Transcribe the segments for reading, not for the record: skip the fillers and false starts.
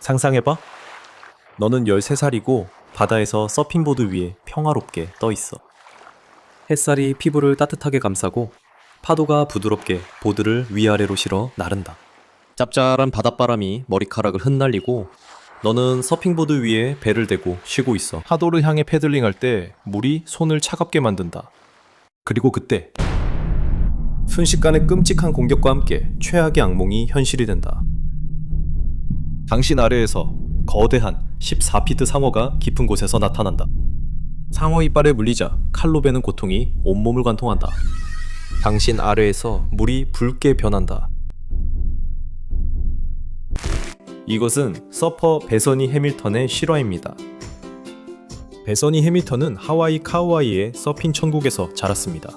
상상해봐. 너는 13살이고 바다에서 서핑보드 위에 평화롭게 떠 있어. 햇살이 피부를 따뜻하게 감싸고 파도가 부드럽게 보드를 위아래로 실어 나른다. 짭짤한 바닷바람이 머리카락을 흩날리고 너는 서핑보드 위에 배를 대고 쉬고 있어. 파도를 향해 패들링할 때 물이 손을 차갑게 만든다. 그리고 그때 순식간에 끔찍한 공격과 함께 최악의 악몽이 현실이 된다. 당신 아래에서 거대한 14피트 상어가 깊은 곳에서 나타난다. 상어 이빨에 물리자 칼로 베는 고통이 온몸을 관통한다. 당신 아래에서 물이 붉게 변한다. 이것은 서퍼 베서니 해밀턴의 실화입니다. 베서니 해밀턴은 하와이 카우아이의 서핑 천국에서 자랐습니다.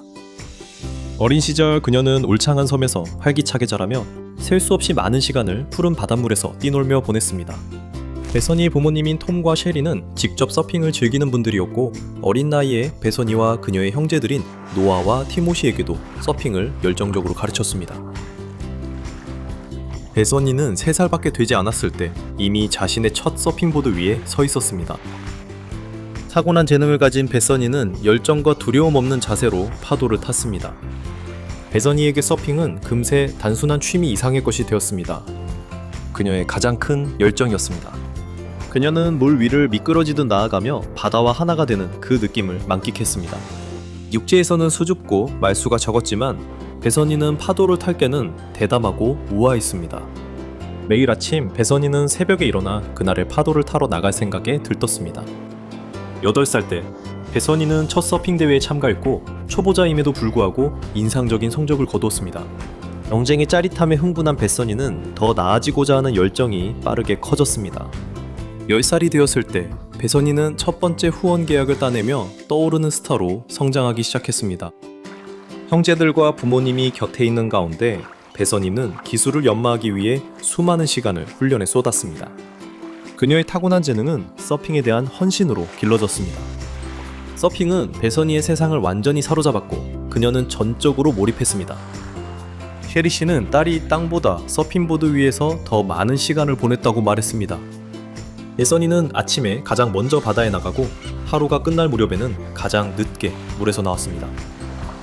어린 시절 그녀는 울창한 섬에서 활기차게 자라며 셀 수 없이 많은 시간을 푸른 바닷물에서 뛰놀며 보냈습니다. 베서니의 부모님인 톰과 셰리는 직접 서핑을 즐기는 분들이었고 어린 나이에 베서니와 그녀의 형제들인 노아와 티모시에게도 서핑을 열정적으로 가르쳤습니다. 베서니는 3살밖에 되지 않았을 때 이미 자신의 첫 서핑보드 위에 서 있었습니다. 타고난 재능을 가진 베서니는 열정과 두려움 없는 자세로 파도를 탔습니다. 베서니에게 서핑은 금세 단순한 취미 이상의 것이 되었습니다. 그녀의 가장 큰 열정이었습니다. 그녀는 물 위를 미끄러지듯 나아가며 바다와 하나가 되는 그 느낌을 만끽했습니다. 육지에서는 수줍고 말수가 적었지만 베서니는 파도를 탈 때는 대담하고 우아했습니다. 매일 아침 베서니는 새벽에 일어나 그날의 파도를 타러 나갈 생각에 들떴습니다. 8살 때 베서니는 첫 서핑 대회에 참가했고 초보자임에도 불구하고 인상적인 성적을 거두었습니다. 경쟁의 짜릿함에 흥분한 베서니는 더 나아지고자 하는 열정이 빠르게 커졌습니다. 10살이 되었을 때 베서니는 첫 번째 후원 계약을 따내며 떠오르는 스타로 성장하기 시작했습니다. 형제들과 부모님이 곁에 있는 가운데 베서니는 기술을 연마하기 위해 수많은 시간을 훈련에 쏟았습니다. 그녀의 타고난 재능은 서핑에 대한 헌신으로 길러졌습니다. 서핑은 베서니의 세상을 완전히 사로잡았고 그녀는 전적으로 몰입했습니다. 셰리 씨는 딸이 땅보다 서핑보드 위에서 더 많은 시간을 보냈다고 말했습니다. 베서니는 아침에 가장 먼저 바다에 나가고 하루가 끝날 무렵에는 가장 늦게 물에서 나왔습니다.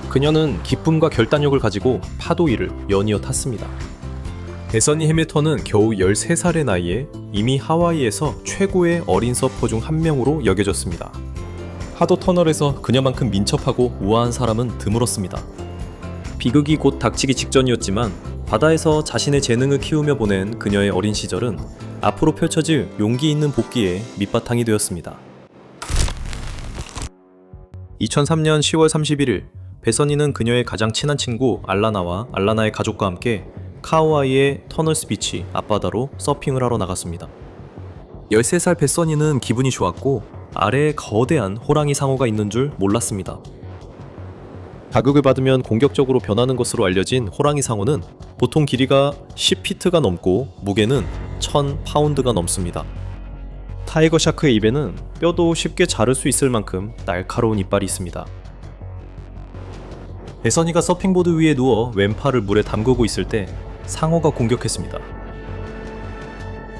그녀는 기쁨과 결단력을 가지고 파도 위를 연이어 탔습니다. 베서니 해밀턴은 겨우 13살의 나이에 이미 하와이에서 최고의 어린 서퍼 중 한 명으로 여겨졌습니다. 파도 터널에서 그녀만큼 민첩하고 우아한 사람은 드물었습니다. 비극이 곧 닥치기 직전이었지만 바다에서 자신의 재능을 키우며 보낸 그녀의 어린 시절은 앞으로 펼쳐질 용기 있는 복귀의 밑바탕이 되었습니다. 2003년 10월 31일 베서니는 그녀의 가장 친한 친구 알라나와 알라나의 가족과 함께 카우아이의 터널스 비치 앞바다로 서핑을 하러 나갔습니다. 13살 베서니는 기분이 좋았고 아래에 거대한 호랑이 상어가 있는 줄 몰랐습니다. 자극을 받으면 공격적으로 변하는 것으로 알려진 호랑이 상어는 보통 길이가 10피트가 넘고 무게는 1000파운드가 넘습니다. 타이거 샤크의 입에는 뼈도 쉽게 자를 수 있을 만큼 날카로운 이빨이 있습니다. 베서니가 서핑보드 위에 누워 왼팔을 물에 담그고 있을 때 상어가 공격했습니다.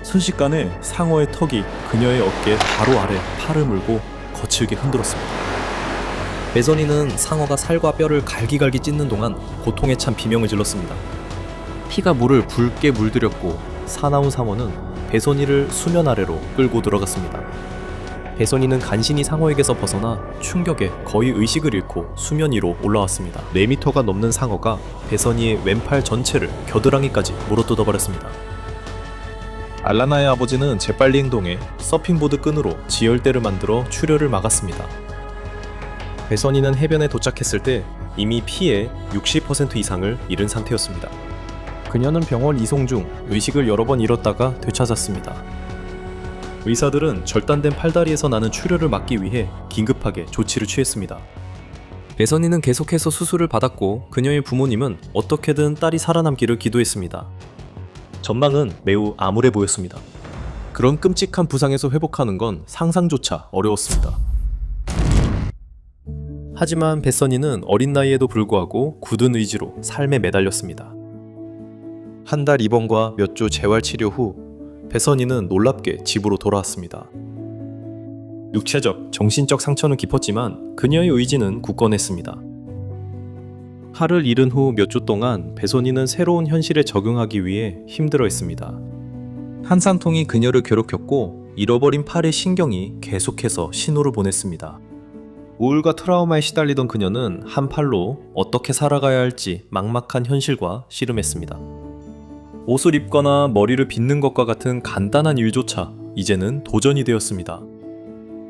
순식간에 상어의 턱이 그녀의 어깨 바로 아래 팔을 물고 거칠게 흔들었습니다. 베서니는 상어가 살과 뼈를 갈기갈기 찢는 동안 고통에 찬 비명을 질렀습니다. 피가 물을 붉게 물들였고 사나운 상어는 베서니를 수면 아래로 끌고 들어갔습니다. 베서니는 간신히 상어에게서 벗어나 충격에 거의 의식을 잃고 수면 위로 올라왔습니다. 4m가 넘는 상어가 베서니의 왼팔 전체를 겨드랑이까지 물어뜯어버렸습니다. 알라나의 아버지는 재빨리 행동해 서핑보드 끈으로 지혈대를 만들어 출혈을 막았습니다. 베서니는 해변에 도착했을 때 이미 피의 60% 이상을 잃은 상태였습니다. 그녀는 병원 이송 중 의식을 여러 번 잃었다가 되찾았습니다. 의사들은 절단된 팔다리에서 나는 출혈을 막기 위해 긴급하게 조치를 취했습니다. 베서니는 계속해서 수술을 받았고 그녀의 부모님은 어떻게든 딸이 살아남기를 기도했습니다. 전망은 매우 암울해 보였습니다. 그런 끔찍한 부상에서 회복하는 건 상상조차 어려웠습니다. 하지만 베서니는 어린 나이에도 불구하고 굳은 의지로 삶에 매달렸습니다. 한 달 입원과 몇 주 재활 치료 후 배선이는 놀랍게 집으로 돌아왔습니다. 육체적, 정신적 상처는 깊었지만 그녀의 의지는 굳건했습니다. 팔을 잃은 후 몇 주 동안 배선이는 새로운 현실에 적응하기 위해 힘들어했습니다. 한산통이 그녀를 괴롭혔고 잃어버린 팔의 신경이 계속해서 신호를 보냈습니다. 우울과 트라우마에 시달리던 그녀는 한 팔로 어떻게 살아가야 할지 막막한 현실과 씨름했습니다. 옷을 입거나 머리를 빗는 것과 같은 간단한 일조차 이제는 도전이 되었습니다.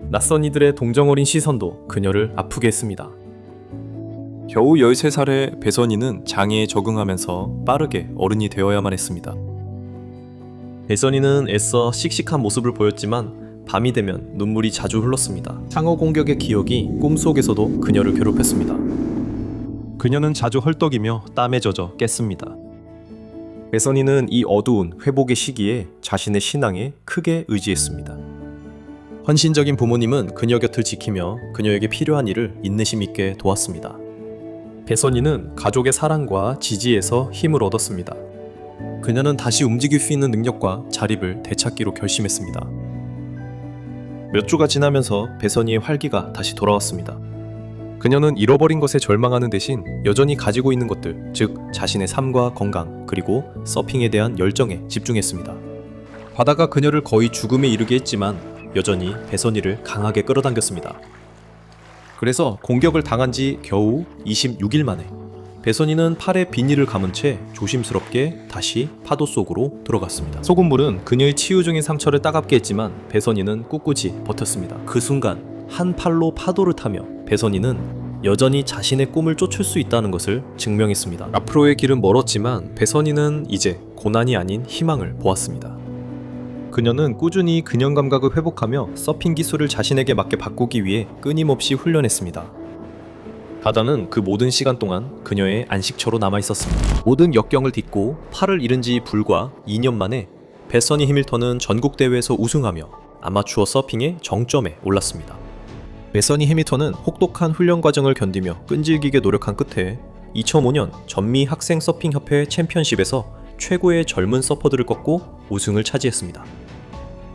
낯선 이들의 동정어린 시선도 그녀를 아프게 했습니다. 겨우 13살의 배선이는 장애에 적응하면서 빠르게 어른이 되어야만 했습니다. 배선이는 애써 씩씩한 모습을 보였지만 밤이 되면 눈물이 자주 흘렀습니다. 상어 공격의 기억이 꿈속에서도 그녀를 괴롭혔습니다. 그녀는 자주 헐떡이며 땀에 젖어 깼습니다. 배선이는 이 어두운 회복의 시기에 자신의 신앙에 크게 의지했습니다. 헌신적인 부모님은 그녀 곁을 지키며 그녀에게 필요한 일을 인내심 있게 도왔습니다. 배선이는 가족의 사랑과 지지에서 힘을 얻었습니다. 그녀는 다시 움직일 수 있는 능력과 자립을 되찾기로 결심했습니다. 몇 주가 지나면서 배선이의 활기가 다시 돌아왔습니다. 그녀는 잃어버린 것에 절망하는 대신 여전히 가지고 있는 것들, 즉 자신의 삶과 건강, 그리고 서핑에 대한 열정에 집중했습니다. 바다가 그녀를 거의 죽음에 이르게 했지만 여전히 배선이를 강하게 끌어당겼습니다. 그래서 공격을 당한 지 겨우 26일 만에 배선이는 팔에 비닐을 감은 채 조심스럽게 다시 파도 속으로 들어갔습니다. 소금물은 그녀의 치유 중인 상처를 따갑게 했지만 배선이는 꿋꿋이 버텼습니다. 그 순간 한 팔로 파도를 타며 배선이는 여전히 자신의 꿈을 쫓을 수 있다는 것을 증명했습니다. 앞으로의 길은 멀었지만 배선이는 이제 고난이 아닌 희망을 보았습니다. 그녀는 꾸준히 균형 감각을 회복하며 서핑 기술을 자신에게 맞게 바꾸기 위해 끊임없이 훈련했습니다. 바다는 그 모든 시간 동안 그녀의 안식처로 남아있었습니다. 모든 역경을 딛고 팔을 잃은 지 불과 2년 만에 배선이 해밀턴은 전국대회에서 우승하며 아마추어 서핑의 정점에 올랐습니다. 배선이 해밀턴은 혹독한 훈련 과정을 견디며 끈질기게 노력한 끝에 2005년 전미 학생 서핑 협회 챔피언십에서 최고의 젊은 서퍼들을 꺾고 우승을 차지했습니다.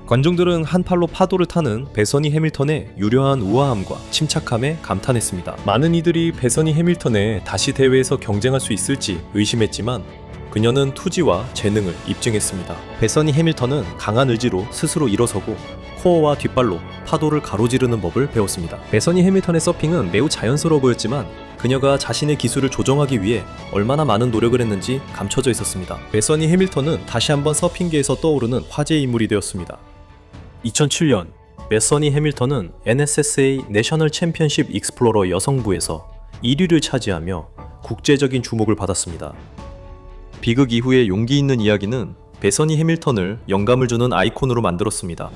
관중들은 한 팔로 파도를 타는 배선이 해밀턴의 유려한 우아함과 침착함에 감탄했습니다. 많은 이들이 배선이 해밀턴에 다시 대회에서 경쟁할 수 있을지 의심했지만 그녀는 투지와 재능을 입증했습니다. 배선이 해밀턴은 강한 의지로 스스로 일어서고 코어와 뒷발로 파도를 가로지르는 법을 배웠습니다. 배선이 해밀턴의 서핑은 매우 자연스러워 보였지만 그녀가 자신의 기술을 조정하기 위해 얼마나 많은 노력을 했는지 감춰져 있었습니다. 배선이 해밀턴은 다시 한번 서핑계에서 떠오르는 화제의 인물이 되었습니다. 2007년 배선이 해밀턴은 NSSA 내셔널 챔피언십 익스플로러 여성부에서 1위를 차지하며 국제적인 주목을 받았습니다. 비극 이후의 용기 있는 이야기는 배선이 해밀턴을 영감을 주는 아이콘으로 만들었습니다.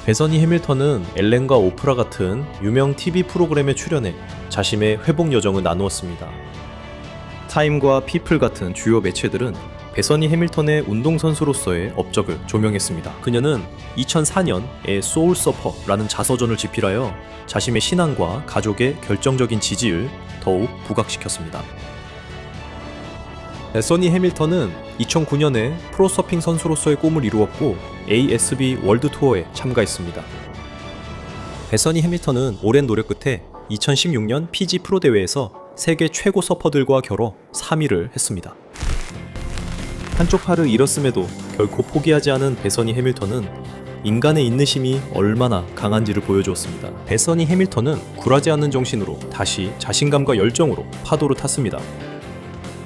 배선이 해밀턴은 엘렌과 오프라 같은 유명 TV 프로그램에 출연해 자신의 회복 여정을 나누었습니다. 타임과 피플 같은 주요 매체들은 배선이 해밀턴의 운동선수로서의 업적을 조명했습니다. 그녀는 2004년의 소울 서퍼라는 자서전을 집필하여 자신의 신앙과 가족의 결정적인 지지를 더욱 부각시켰습니다. 배선이 해밀턴은 2009년에 프로서핑 선수로서의 꿈을 이루었고 ASB 월드 투어에 참가했습니다. 배선이 해밀턴은 오랜 노력 끝에 2016년 PG 프로 대회에서 세계 최고 서퍼들과 겨뤄 3위를 했습니다. 한쪽 팔을 잃었음에도 결코 포기하지 않은 배선이 해밀턴은 인간의 인내심이 얼마나 강한지를 보여주었습니다. 배선이 해밀턴은 굴하지 않는 정신으로 다시 자신감과 열정으로 파도를 탔습니다.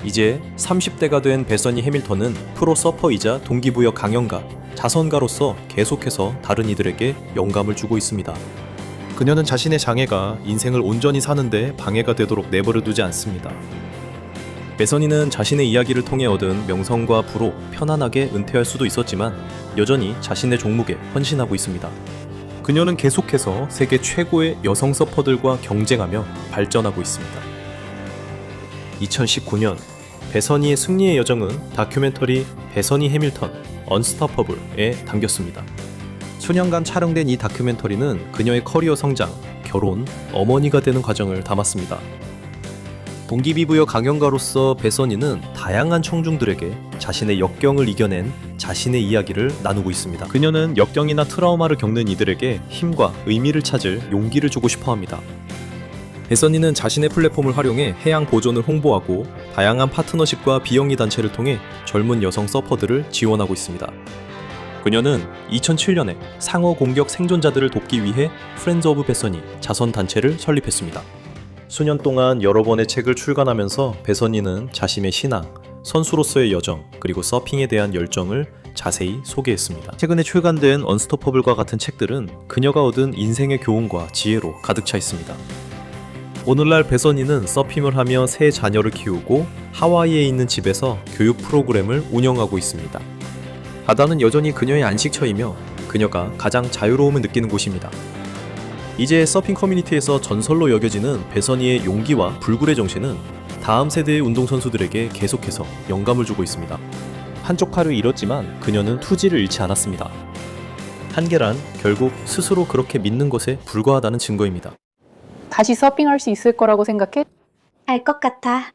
이제 30대가 된 배선이 해밀턴은 프로 서퍼이자 동기부여 강연가, 자선가로서 계속해서 다른 이들에게 영감을 주고 있습니다. 그녀는 자신의 장애가 인생을 온전히 사는데 방해가 되도록 내버려 두지 않습니다. 배선이는 자신의 이야기를 통해 얻은 명성과 부로 편안하게 은퇴할 수도 있었지만 여전히 자신의 종목에 헌신하고 있습니다. 그녀는 계속해서 세계 최고의 여성 서퍼들과 경쟁하며 발전하고 있습니다. 2019년 배선이의 승리의 여정은 다큐멘터리 배선이 해밀턴 언스토퍼블에 담겼습니다. 수년간 촬영된 이 다큐멘터리는 그녀의 커리어 성장, 결혼, 어머니가 되는 과정을 담았습니다. 동기부여 강연가로서 배선이는 다양한 청중들에게 자신의 역경을 이겨낸 자신의 이야기를 나누고 있습니다. 그녀는 역경이나 트라우마를 겪는 이들에게 힘과 의미를 찾을 용기를 주고 싶어 합니다. 배선이는 자신의 플랫폼을 활용해 해양 보존을 홍보하고 다양한 파트너십과 비영리 단체를 통해 젊은 여성 서퍼들을 지원하고 있습니다. 그녀는 2007년에 상어 공격 생존자들을 돕기 위해 프렌즈 오브 배선이 자선 단체를 설립했습니다. 수년 동안 여러 번의 책을 출간하면서 배선이는 자신의 신앙, 선수로서의 여정, 그리고 서핑에 대한 열정을 자세히 소개했습니다. 최근에 출간된 언스토퍼블과 같은 책들은 그녀가 얻은 인생의 교훈과 지혜로 가득 차 있습니다. 오늘날 배선이는 서핑을 하며 세 자녀를 키우고 하와이에 있는 집에서 교육 프로그램을 운영하고 있습니다. 바다는 여전히 그녀의 안식처이며 그녀가 가장 자유로움을 느끼는 곳입니다. 이제 서핑 커뮤니티에서 전설로 여겨지는 배선이의 용기와 불굴의 정신은 다음 세대의 운동선수들에게 계속해서 영감을 주고 있습니다. 한쪽 팔을 잃었지만 그녀는 투지를 잃지 않았습니다. 한계란 결국 스스로 그렇게 믿는 것에 불과하다는 증거입니다. 다시 서핑할 수 있을 거라고 생각해? 알 것 같아.